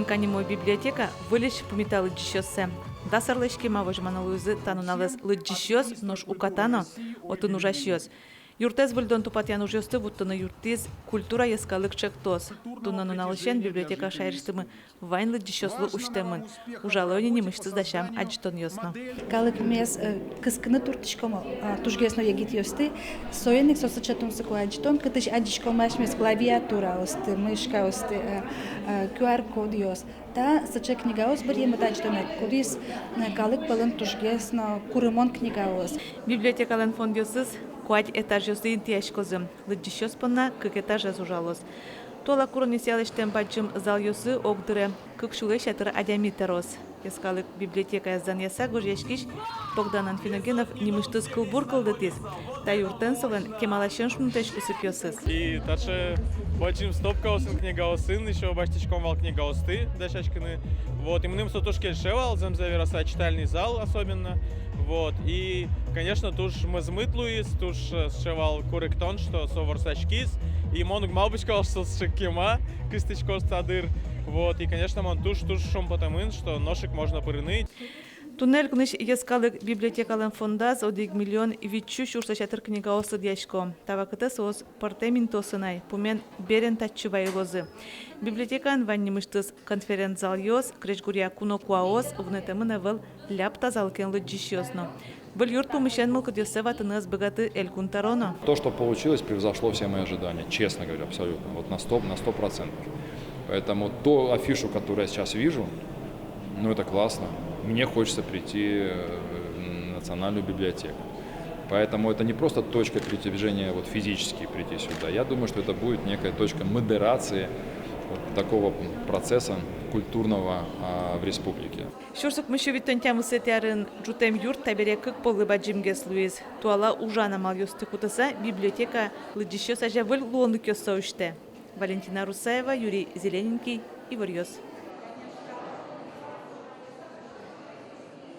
канимой библиотека вылечь помета лыджищёссе. Да сарлышки мавожмана луизы тануналыз лыджищёс нож укатано, отын ужащёс. Юртез выльдон тупатян ужёсты вуттыны юртиз культура яскалык чектос. Туннану налышен библиотека шайрыстымы вайн лыджищёслы уштемын. Ужалони немыштыз дашам аджтон ёсно. Калык мес кыскыны туртышкомо тужгесно ягит ёсты. Соенник сосочатун сыку аджтон кытыш аджишкомаш мес клавиатура осты, мышка осты, QR-код ёс. Та сача книга ос бір емет аджтон кудис калык пылын тужгесно курымон книга ос. Библиотекален фондёсыз куать этаж ёсы интияш козым. Лыджищёс пынна кык этажез ужалос. Тола курыни сялыштен бачым зал ёсы огдыре кык шулеш этыр адямитерос. Яскалык библиотека яздан яса гожешкиш Богдан Анфиногенов немыштыз кылбур кылдытиз. Та юртенсовен кемалашен шмунтеш усып ёсыз. И таше бачым стопка осын книга осын, еще баштичком вал книга осты, дашачкины. Вот, и мным сотуш кельшевал, замзавераса читальный зал особенно. Вот, и, конечно, туш мызмыт луис, туш сшевал куректон, что совар сачкис, и монук малбычкал, что сшикема, кыстычко стадыр. Вот, и, конечно, мон туш шум потамын, что ношик можно пырыныть. Туннель кныш яскалык библиотекален фондаз 1 миллион вичу шурсачатыр книга осы дяшко. Тавакыты соос партеминтосынай, пумен берен татчывай лозы. Библиотекан ваннимыштыз конференц-зал ёс, крешгурия кунокуаос, угнетемын эвел ляпта залкен лыджищёсно. Был юрт помещен мылкыт ёсе ватыныз богаты эль кунтароно. То, что получилось, превзошло все мои ожидания, честно говоря, абсолютно, вот на 100%. Поэтому ту афишу, которую я сейчас вижу, ну это классно. Мне хочется прийти в Национальную библиотеку. Поэтому это не просто точка передвижения вот, физически прийти сюда. Я думаю, что это будет некая точка модерации вот, такого процесса культурного в республике. Шурсук мышевиттен тямысетярын жутем юрт табере кык полы баджимгес Луиз. Туала ужана мал ёсты кутаса библиотека лыджищёс ажа выл луонлык ёсса уште. Валентина Русаева, Юрий Зелененький, Ивар Ёс.